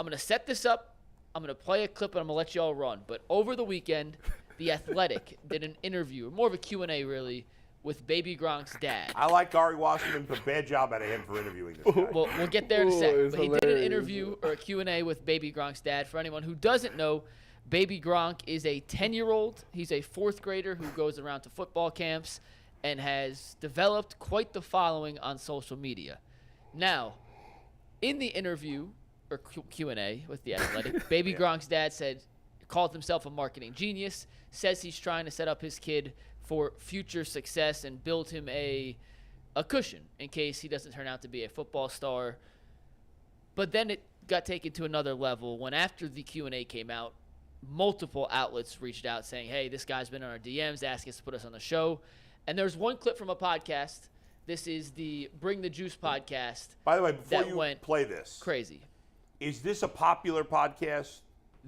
I'm going to set this up. I'm going to play a clip, and I'm going to let you all run. But over the weekend, The Athletic did an interview, more of a Q&A really, with Baby Gronk's dad. I like Gary Washington, but bad job out of him for interviewing this guy. Well, we'll get there in a sec. But he did an interview or a Q&A with Baby Gronk's dad. For anyone who doesn't know, Baby Gronk is a 10-year-old. He's a fourth grader who goes around to football camps and has developed quite the following on social media. Now, in the interview or Q&A with The Athletic, Baby Gronk's dad called himself a marketing genius, says he's trying to set up his kid for future success and build him a cushion in case he doesn't turn out to be a football star. But then it got taken to another level when after the Q&A came out, multiple outlets reached out saying, hey, this guy's been on our DMs, asking us to put us on the show. And there's one clip from a podcast. This is the Bring the Juice podcast. By the way, before you play this, crazy. Is this a popular podcast?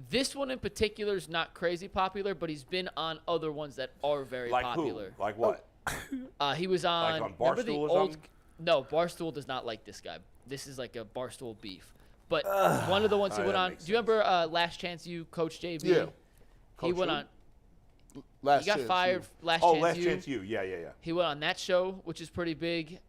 This one in particular is not crazy popular, but he's been on other ones that are very popular. Who? Like what? He was on, like on Barstool or something? No, Barstool does not like this guy. This is like a Barstool beef. But one of the ones he went on. Do you remember Last Chance You, Coach JB? Yeah. He went on. Last he got Chance fired. You. Last Chance You. Yeah. He went on that show, which is pretty big.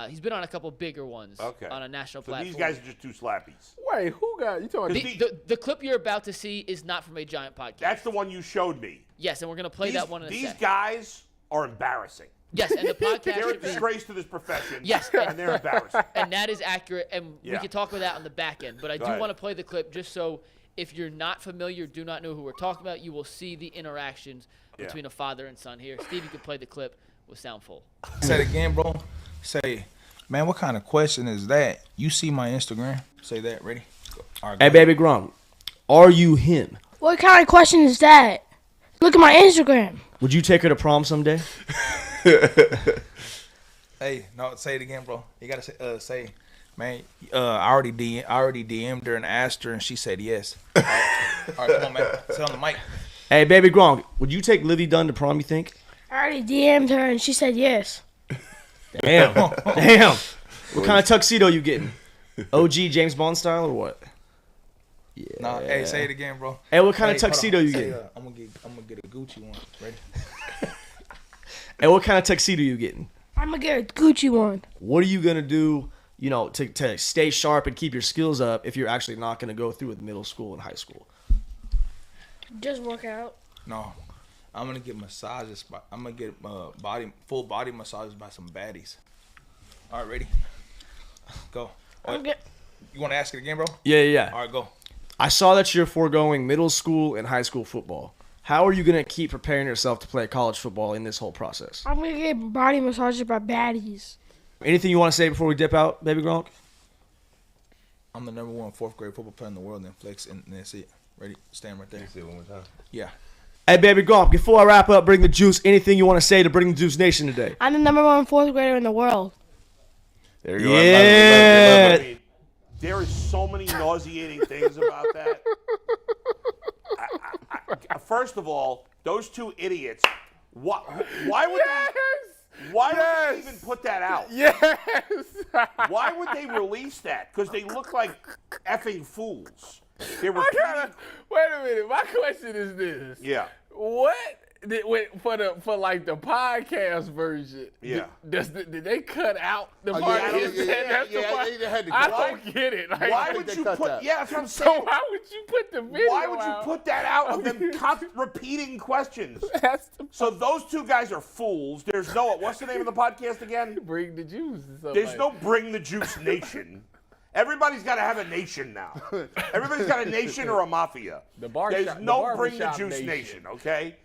He's been on a couple bigger ones on a national platform. These guys are just two slappies. Wait, who got you talking about? The clip you're about to see is not from a Giant podcast. That's the one you showed me. Yes, and we're going to play that one in a second. These guys are embarrassing. Yes, and the podcast they're a disgrace to this profession. Yes, and they're embarrassing. And that is accurate, and we can talk about that on the back end. But I do want to play the clip just so if you're not familiar, do not know who we're talking about, you will see the interactions between a father and son here. Steve, you can play the clip with sound full. Say it again, bro. Say, man, what kind of question is that? You see my Instagram? Say that. Ready? Right, hey, Baby Gronk, are you him? What kind of question is that? Look at my Instagram. Would you take her to prom someday? Hey, no, say it again, bro. You gotta say, man. I already DM'd her and asked her, and she said yes. All right, come on, man. Say on the mic. Hey, Baby Gronk, would you take Livy Dunn to prom? You think? I already DM'd her, and she said yes. Damn. What kind of tuxedo you getting? OG James Bond style or what? Yeah. Nah, hey, say it again, bro. Hey, what kind of tuxedo you getting? I'm gonna get a Gucci one. Ready? Hey, what kind of tuxedo you getting? I'm gonna get a Gucci one. What are you gonna do, to stay sharp and keep your skills up if you're actually not gonna go through with middle school and high school? Just work out. No, I'm gonna get massages. I'm gonna get full body massages by some baddies. All right, ready? Go. You want to ask it again, bro? Yeah. All right, go. I saw that you're foregoing middle school and high school football. How are you going to keep preparing yourself to play college football in this whole process? I'm going to get body massages by baddies. Anything you want to say before we dip out, Baby Gronk? I'm the number one fourth grade football player in the world, and flex, and that's it. Ready? Stand right there. Can you say it one more time? Yeah. Hey, Baby Gronk, before I wrap up, Bring the Juice, anything you want to say to Bring the Juice Nation today? I'm the number one fourth grader in the world. There you go. Yeah. I mean, there is so many nauseating things about that. First of all, those two idiots. Why would they even put that out? Yes. Why would they release that? Because they look like effing fools. They were. Wait a minute. My question is this. Yeah. What for the podcast version? Yeah. Did they cut out the part? Yeah, they had to cut. I don't get it. Like, why would you put? That? Yeah, that's what I'm saying. So why would you put the video? Why would you put that out of them repeating questions? So those two guys are fools. There's no. What's the name of the podcast again? Bring the Juice. There's no Bring the Juice Nation. Everybody's got to have a nation now. Everybody's got a nation or a mafia. There's no Bring the Juice Nation, okay?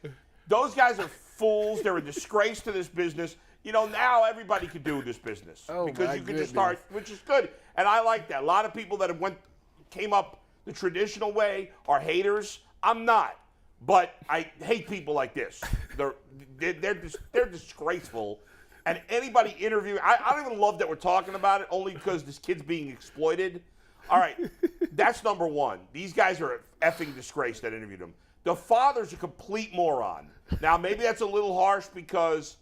Those guys are fools. They're a disgrace to this business. Now everybody can do this business because you can just start, which is good. And I like that. A lot of people that came up the traditional way are haters. I'm not, but I hate people like this. They're disgraceful. And anybody interviewing, I don't even love that we're talking about it, only because this kid's being exploited. All right, that's number one. These guys are an effing disgrace that interviewed him. The father's a complete moron. Now, maybe that's a little harsh because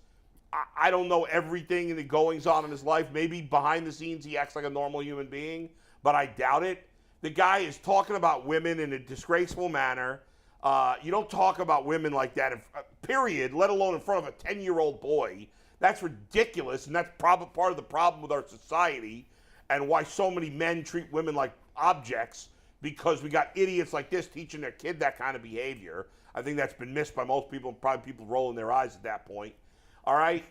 I don't know everything and the goings on in his life. Maybe behind the scenes he acts like a normal human being, but I doubt it. The guy is talking about women in a disgraceful manner. You don't talk about women like that, period, let alone in front of a 10-year-old boy. That's ridiculous, and that's part of the problem with our society and why so many men treat women like objects, because we got idiots like this teaching their kid that kind of behavior. I think that's been missed by most people, probably people rolling their eyes at that point. All right?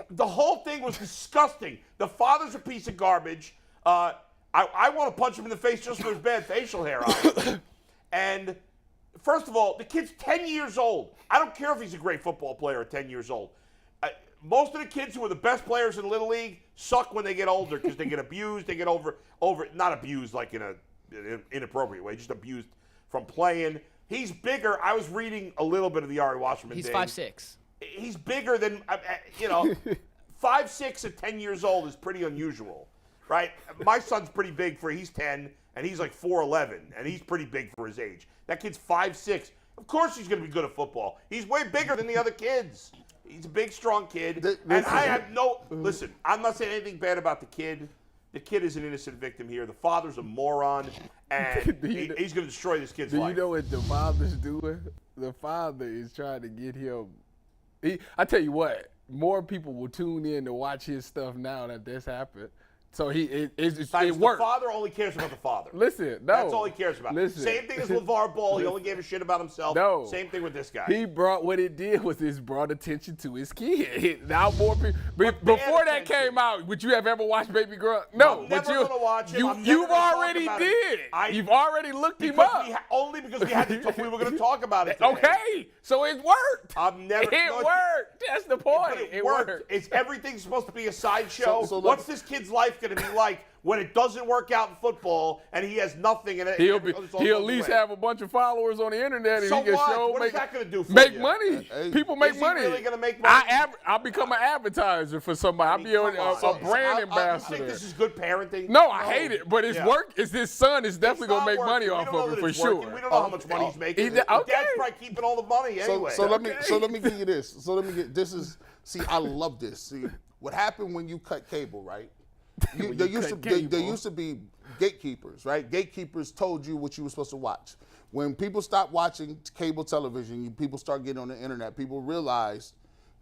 The whole thing was disgusting. The father's a piece of garbage. I want to punch him in the face just for his bad facial hair on it. And first of all, the kid's 10 years old. I don't care if he's a great football player at 10 years old. Most of the kids who are the best players in Little League suck when they get older because they get abused. They get over not abused like in an inappropriate way, just abused from playing. He's bigger. I was reading a little bit of the Ari Wasserman He's thing. 5'6". He's bigger than, 5'6" at 10 years old is pretty unusual, right? My son's pretty big he's 10, and he's like 4'11", and he's pretty big for his age. That kid's 5'6". Of course he's going to be good at football. He's way bigger than the other kids. He's a big, strong kid. And I have listen, I'm not saying anything bad about the kid. The kid is an innocent victim here. The father's a moron, and he's going to destroy this kid's life. Do you know what the father's doing? The father is trying to get him. I tell you what, more people will tune in to watch his stuff now that this happened. So it works. The father only cares about the father. Listen, no. That's all he cares about. Listen. Same thing as LeVar Ball. He only gave a shit about himself. No. Same thing with this guy. What it did was it brought attention to his kid. Now more people. Before that came out, would you have ever watched Baby Gronk? No. I'm never going to watch him. You've already did. You've already looked him up. Only because we were going to talk about it today. Okay. So it worked. It worked. That's the point. It worked. It's everything's supposed to be a sideshow. So what's this kid's life going to be like when it doesn't work out in football and he has nothing? And he'll at least have a bunch of followers on the internet, and so he can show what is that going to do for make you? money. People make money. Is he really going to make money? I'll become an advertiser for somebody. I'll be a brand ambassador. You think this is good parenting? No, I hate it, but it's work. It's his son is definitely going to make money off of it for sure. We don't know how much money he's making. Dad's probably keeping all the money anyway. So let me give you this. I love this. See, what happened when you cut cable, right? There used to be gatekeepers, right? Gatekeepers told you what you were supposed to watch. When people stopped watching cable television, people start getting on the internet. People realized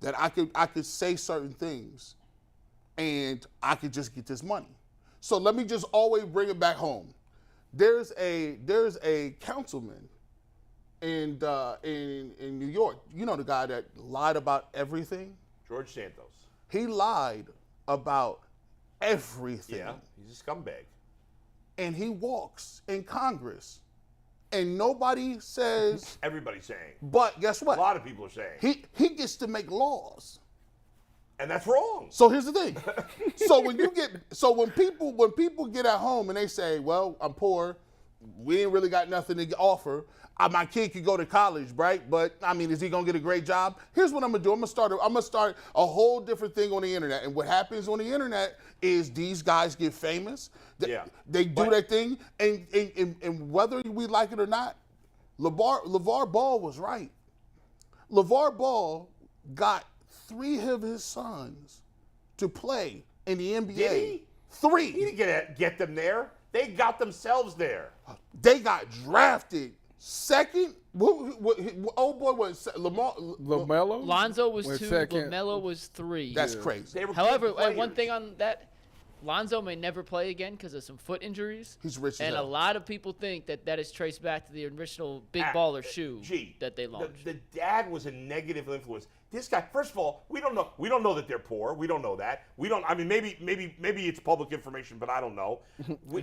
that I could say certain things, and I could just get this money. So let me just always bring it back home. There's a councilman in New York. You know the guy that lied about everything? George Santos. He lied about everything. Yeah, he's a scumbag. And he walks in Congress, and nobody says. Everybody's saying. But guess what? A lot of people are saying. He gets to make laws. And that's wrong. So here's the thing. When people get at home and they say, well, I'm poor, we ain't really got nothing to offer. My kid could go to college, right? But I mean, is he gonna get a great job? Here's what I'm gonna do. I'm gonna start a whole different thing on the internet. And what happens on the internet is these guys get famous. They do their thing, and whether we like it or not, LeVar Ball was right. LeVar Ball got 3 of his sons to play in the NBA. Did he? 3. He didn't get them there. They got themselves there. They got drafted second. Old boy was LaMelo. Lonzo was 2. Second. LaMelo was 3. That's crazy. However, one thing on that, Lonzo may never play again because of some foot injuries. He's rich as and hell. A lot of people think that is traced back to the original Big Baller shoe that they launched. The dad was a negative influence. This guy, first of all, we don't know that they're poor. We don't know that. I mean, maybe it's public information, but I don't know.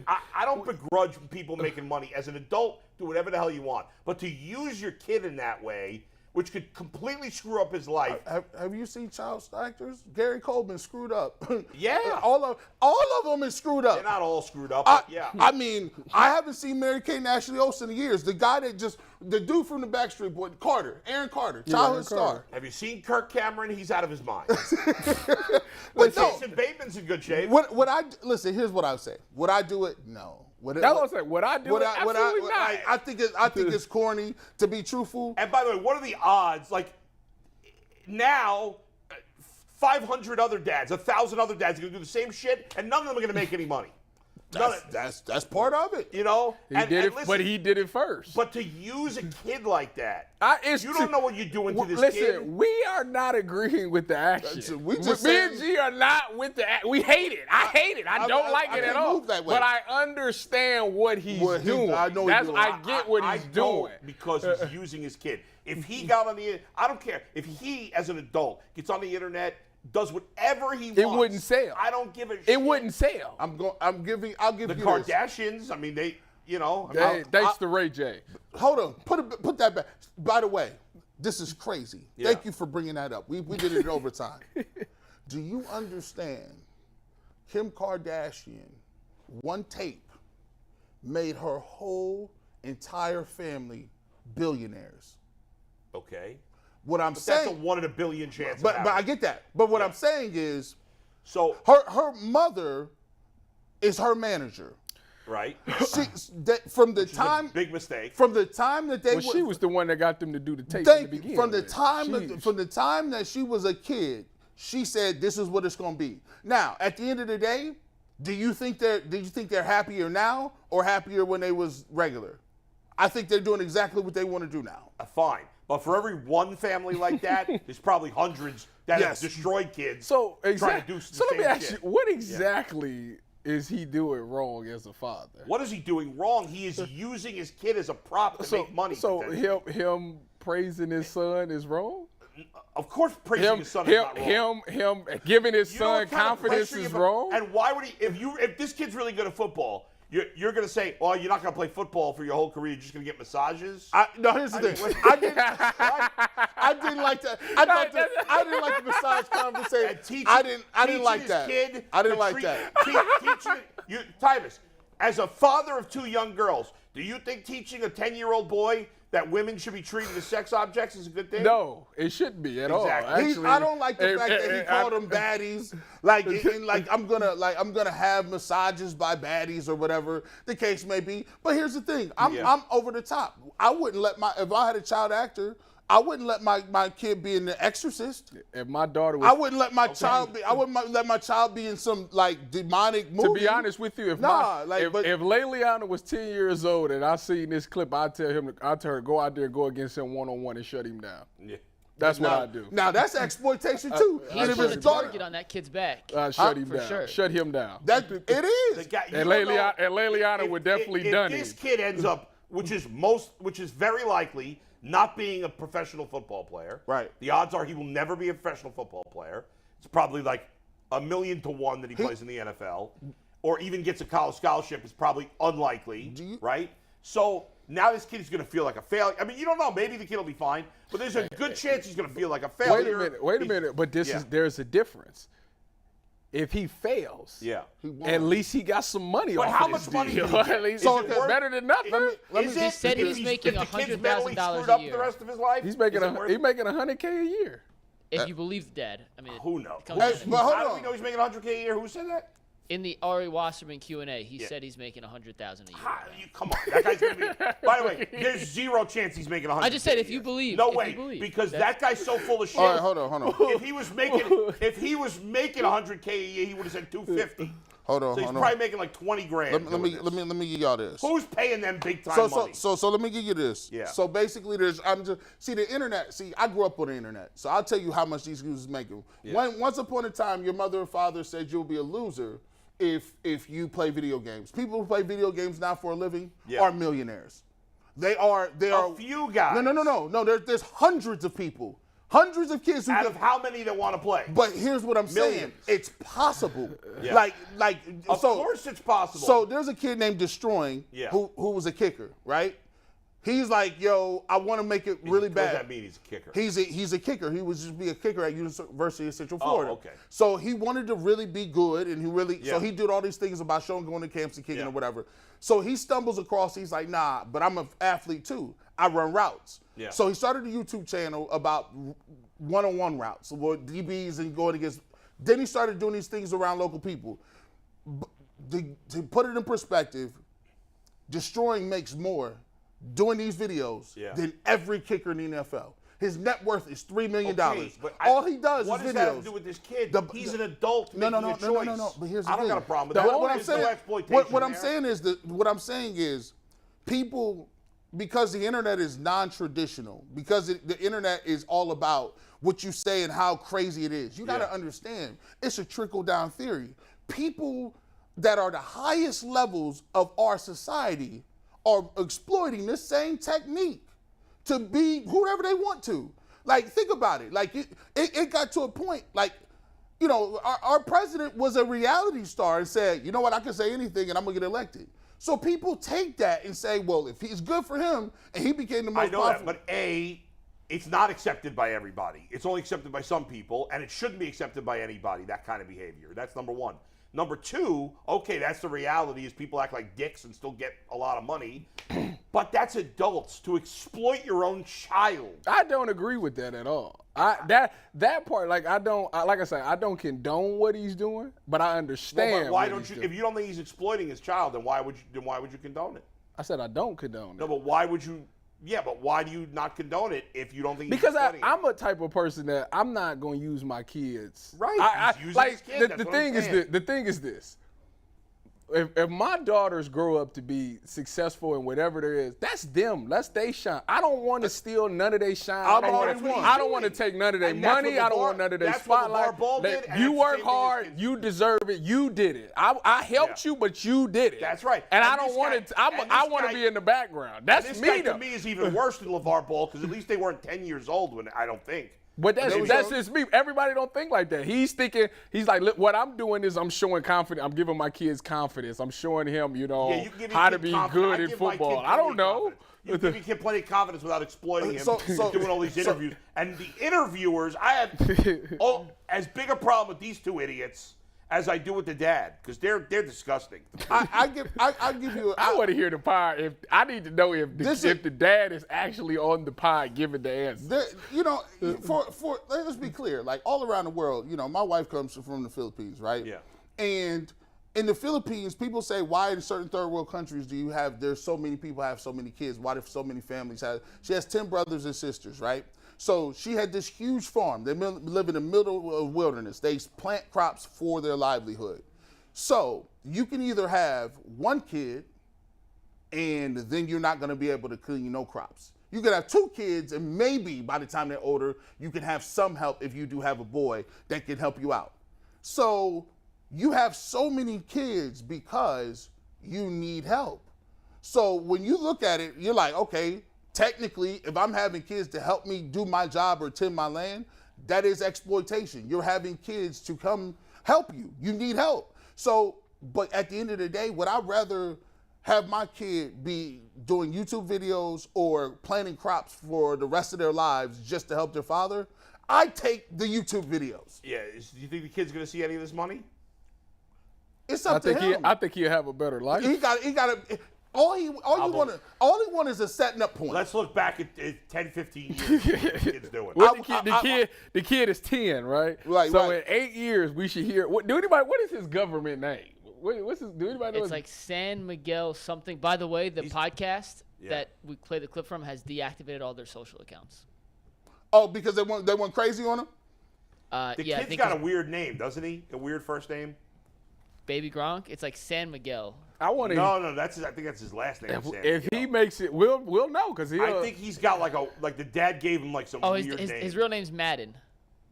I don't begrudge people making money. As an adult, do whatever the hell you want. But to use your kid in that way, which could completely screw up his life. Have you seen child actors? Gary Coleman screwed up. Yeah. all of them is screwed up. They're not all screwed up, yeah. I mean, I haven't seen Mary-Kate and Ashley Olsen in years. The dude from the Backstreet Boys, Aaron Carter, childhood star. Have you seen Kirk Cameron? He's out of his mind. But no, Jason Bateman's in good shape. Listen, here's what I would say. Would I do it? No. That's what I'm saying. Would I do it? Absolutely not. I think it's corny, to be truthful. And by the way, what are the odds? Like, now, 500 other dads, 1,000 other dads are going to do the same shit, and none of them are going to make any money. That's part of it. You know, but he did it first. But to use a kid like that, you don't know what you're doing to this kid. Listen, we are not agreeing with the action. Me and G are not with the action. We hate it. I hate it. I don't like it at all. But I understand what he's doing. I get what he's doing. Because he's using his kid. If he got on the, I don't care. If he, as an adult, gets on the internet, does whatever he wants. It wouldn't sell. I don't give a shit. It wouldn't sell. I'll give the you Kardashians. This. I mean, they, you know. Thanks to Ray J. Hold on. Put that back. By the way, this is crazy. Yeah. Thank you for bringing that up. We did it in overtime. Do you understand? Kim Kardashian, one tape, made her whole entire family billionaires. Okay. What I'm saying, that's a 1 in a billion chance. But I get that. But what I'm saying is, so her mother is her manager. Right. From the time, big mistake. From the time that they, she was the one that got them to do the tape in the beginning. From the time that she was a kid, she said, "This is what it's going to be." Now, at the end of the day, do you think they're happier now or happier when they was regular? I think they're doing exactly what they want to do now. Fine. But for every one family like that, there's probably hundreds that have destroyed kids trying to do the same let me ask shit. you, what exactly is he doing wrong as a father? What is he doing wrong? He is using his kid as a prop to make money. So him praising his son is wrong? Of course praising his son is not wrong. Him giving his son confidence is wrong? And why would he, if this kid's really good at football, you're going to say, well, you're not going to play football for your whole career. You're just going to get massages? No, here's the thing. I didn't like that. I didn't like the massage conversation. I didn't like that. I didn't like that. Tyvis, as a father of 2 young girls, do you think teaching a 10-year-old boy that women should be treated as sex objects is a good thing? No, it shouldn't be at all. Actually, I don't like the fact that he called them baddies. Like I'm gonna have massages by baddies or whatever the case may be. But here's the thing, I'm over the top. I wouldn't let if I had a child actor, I wouldn't let my kid be in The Exorcist. If my daughter was, I wouldn't let my child be. I wouldn't let my child be in some like demonic movie. To be honest with you, if Leliana was 10 years old and I seen this clip, I'd tell her to go out there and go against him one-on-one and shut him down. Yeah. That's what I do. Now that's exploitation too. He's put a target on that kid's back. Shut him down. Sure. Shut him down. It is. And Leliana would definitely done it. If this kid ends up, which is very likely, not being a professional football player. Right. The odds are he will never be a professional football player. It's probably like 1,000,000 to 1 that he plays in the NFL, or even gets a college scholarship is probably unlikely, right? So now this kid is going to feel like a failure. I mean, you don't know. Maybe the kid will be fine, but there's a good chance he's going to feel like a failure. Wait a minute. But there's a difference. If he fails, at least he got some money off how of much this money deal. did he At least it's better than nothing. He said he was making $100,000 a year. The rest of his life? He's making $100K a year. If you believe the dad. I mean, who knows? But hold How do on. we know he's making $100K a year? Who said that? In the Ari Wasserman Q&A, he said he's making $100,000 a year. Come on, that guy's gonna be. By the way, there's zero chance he's making $100,000. I just said if you believe. No way, because that guy's so full of shit. All right, hold on. If he was making $100K a year, he would have said $250. Hold on. So he's probably making like 20 grand. Let me give y'all this. Who's paying them big time money? So let me give you this. Yeah. So basically, the internet. See, I grew up on the internet, so I'll tell you how much these dudes making. Yeah. Once upon a time, your mother and father said you'll be a loser if you play video games. People who play video games now for a living are millionaires. They are a few guys. No. There's hundreds of people. Hundreds of kids who out of how many that want to play? But here's what I'm saying. It's possible. Yeah. Like of course it's possible. So there's a kid named Destroying who was a kicker, right? He's like, yo, I want to make it really bad. What does that mean? He's a kicker. He's a kicker. He was just be a kicker at University of Central Florida. Oh, okay. So he wanted to really be good, and so he did all these things about going to camps and kicking or whatever. So he stumbles across. He's like, nah, but I'm an athlete too. I run routes. Yeah. So he started a YouTube channel about one-on-one routes, so DBs and going against. Then he started doing these things around local people. To put it in perspective, Destroying makes more doing these videos than every kicker in the NFL. His net worth is $3 million. Okay, all he does is videos. What does that have to do with this kid? He's an adult making a choice. No. But here's the thing. I don't got a problem with that. What I'm saying is, people, because the internet is non-traditional, because the internet is all about what you say and how crazy it is. You got to understand, it's a trickle-down theory. People that are the highest levels of our society are exploiting this same technique to be whoever they want to. Like, think about it. Like, it got to a point, like, you know, our president was a reality star and said, you know what, I can say anything and I'm going to get elected. So people take that and say, well, if it's good for him and he became the most powerful. I know that, but it's not accepted by everybody. It's only accepted by some people, and it shouldn't be accepted by anybody, that kind of behavior. That's number one. Number two, okay, that's the reality, is people act like dicks and still get a lot of money. But that's adults, to exploit your own child. I don't agree with that at all. That part, like I don't condone what he's doing, but I understand. Well, but why don't you? If you don't think he's exploiting his child, then why would you condone it? I said I don't condone it. No, but why would you? Yeah, but why do you not condone it if you don't think? Because I'm a type of person that I'm not going to use my kids. Right. The thing is this. If my daughters grow up to be successful in whatever there is, that's them. That's they shine. I don't want to steal none of their shine. I don't want to take none of their money. I don't want none of their spotlight. You work hard. You deserve it. You did it. I helped you, but you did it. That's right. And I don't want to. I want to be in the background. That's me. To me is even worse than LeVar Ball, because at least they weren't 10 years old when I don't think. But that's just me. Everybody don't think like that. He's thinking, he's like, look, what I'm doing is I'm showing confidence. I'm giving my kids confidence. I'm showing him, how to be good in football. I don't know. You give your kid plenty of confidence without exploiting him, doing all these interviews. And the interviewers, I have as big a problem with these two idiots as I do with the dad, because they're disgusting. I give you. I want to hear the pod. I need to know if the dad is actually on the pod giving the answer. Let's be clear. Like, all around the world, my wife comes from the Philippines, right? Yeah. And in the Philippines, people say, why in certain third world countries there's so many people have so many kids? Why do so many families have? She has 10 brothers and sisters, right? So she had this huge farm. They live in the middle of wilderness. They plant crops for their livelihood. So you can either have one kid and then you're not going to be able to clean no crops. You can have 2 kids, and maybe by the time they're older, you can have some help if you do have a boy that can help you out. So you have so many kids because you need help. So when you look at it, you're like, okay, technically, if I'm having kids to help me do my job or tend my land, that is exploitation. You're having kids to come help you. You need help. So, but at the end of the day, would I rather have my kid be doing YouTube videos or planting crops for the rest of their lives just to help their father? I take the YouTube videos. Yeah. Do you think the kid's going to see any of this money? It's up to him. I think he'll have a better life. He got to. All he want is a setting up point. Let's look back at 10, 15 years. What the kid's doing. The kid is 10, right? Right. So in 8 years, we should hear. What is his government name? What's his? Do anybody know? It's like San Miguel something. By the way, the podcast that we play the clip from has deactivated all their social accounts. Oh, because they went crazy on him? The kid's got a weird name, doesn't he? A weird first name. Baby Gronk. It's like San Miguel. No, I think that's his last name. If he makes it, we'll know, because I think he's got like the dad gave him like some weird name. His real name's Madden.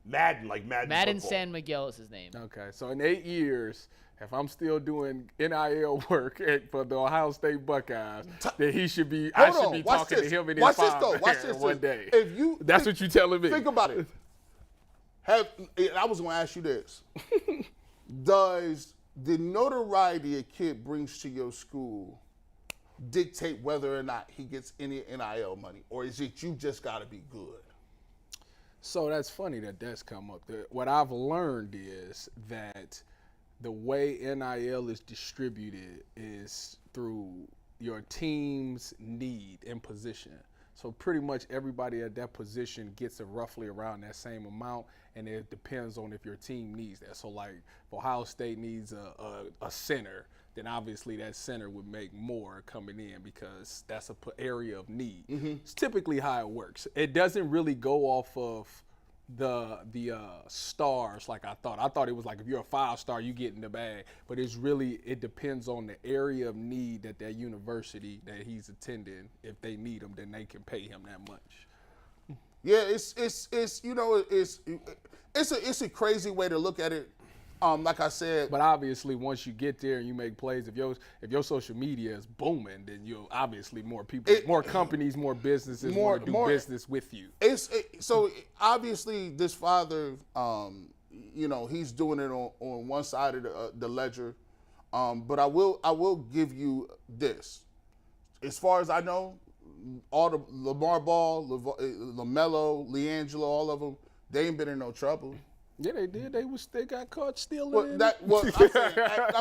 Madden, like Madden. Madden football. San Miguel is his name. Okay, so in 8 years, if I'm still doing NIL work for the Ohio State Buckeyes, then I should be talking to him in his father one day. That's what you're telling me. Think about it. I was going to ask you this. Does the notoriety a kid brings to your school dictate whether or not he gets any NIL money, or is it you just got to be good? So that's funny that's come up. What I've learned is that the way NIL is distributed is through your team's need and position. So pretty much everybody at that position gets it roughly around that same amount, and it depends on if your team needs that. So like if Ohio State needs a center, then obviously that center would make more coming in because that's a area of need. It's typically how it works. It doesn't really go off of the stars like I thought. I thought it was like if you're a 5-star, you get in the bag. But it depends on the area of need that university that he's attending. If they need him, then they can pay him that much. Yeah, it's a crazy way to look at it. Like I said, but obviously once you get there and you make plays, if your social media is booming, then you'll obviously more people, more companies, more businesses want to do business with you. So obviously this father, he's doing it on one side of the ledger, but I will give you this. As far as I know, all the Lamar Ball, LaMelo, LiAngelo, all of them, they ain't been in no trouble. Yeah, they did. They got caught stealing. I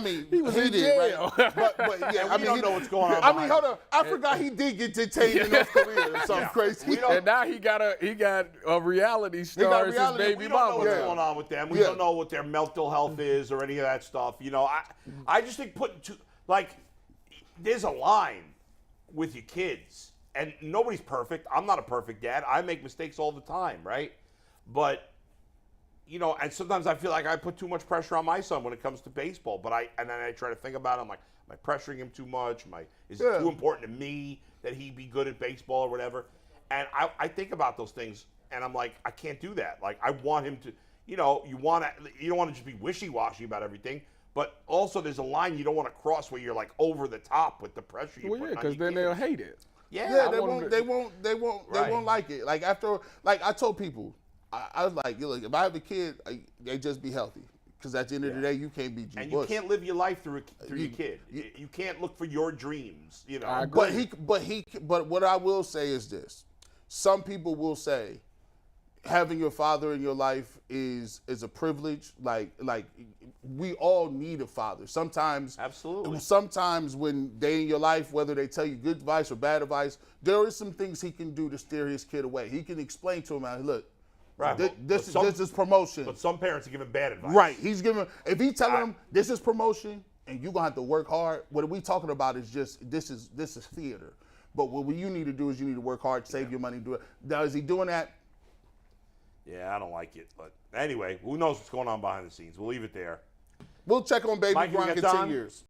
mean, he did, right? But yeah, we don't know what's going on. I mean, hold on. I forgot he did get detained in North Korea or something crazy. And now he got a reality star as his baby mama. We don't know what's going on with them. We don't know what their mental health is or any of that stuff. I just think there's a line with your kids, and nobody's perfect. I'm not a perfect dad. I make mistakes all the time, right? But and sometimes I feel like I put too much pressure on my son when it comes to baseball. But then I try to think about it. I'm like, am I pressuring him too much? Is it too important to me that he be good at baseball or whatever? And I think about those things, and I'm like, I can't do that. Like, I want him to, you don't want to just be wishy-washy about everything. But also, there's a line you don't want to cross where you're like over the top with the pressure you put on your kids. Because then they'll hate it. Yeah, they won't like it. Like I told people. I was like, look, if I have a kid, they just be healthy. Because at the end of the day, you can't be G. And you can't live your life through your kid. You can't look for your dreams. I agree. But what I will say is this: some people will say, having your father in your life is a privilege. Like we all need a father. Sometimes, absolutely. Sometimes when they in your life, whether they tell you good advice or bad advice, there is some things he can do to steer his kid away. He can explain to him, look. Right. This is promotion. But some parents are giving bad advice. Right. If he's telling them this is promotion and you're gonna have to work hard, what we talking about is just this is theater. But what you need to do is you need to work hard, save your money, do it. Now is he doing that? Yeah, I don't like it. But anyway, who knows what's going on behind the scenes? We'll leave it there. We'll check on Baby Gronk in 10 years.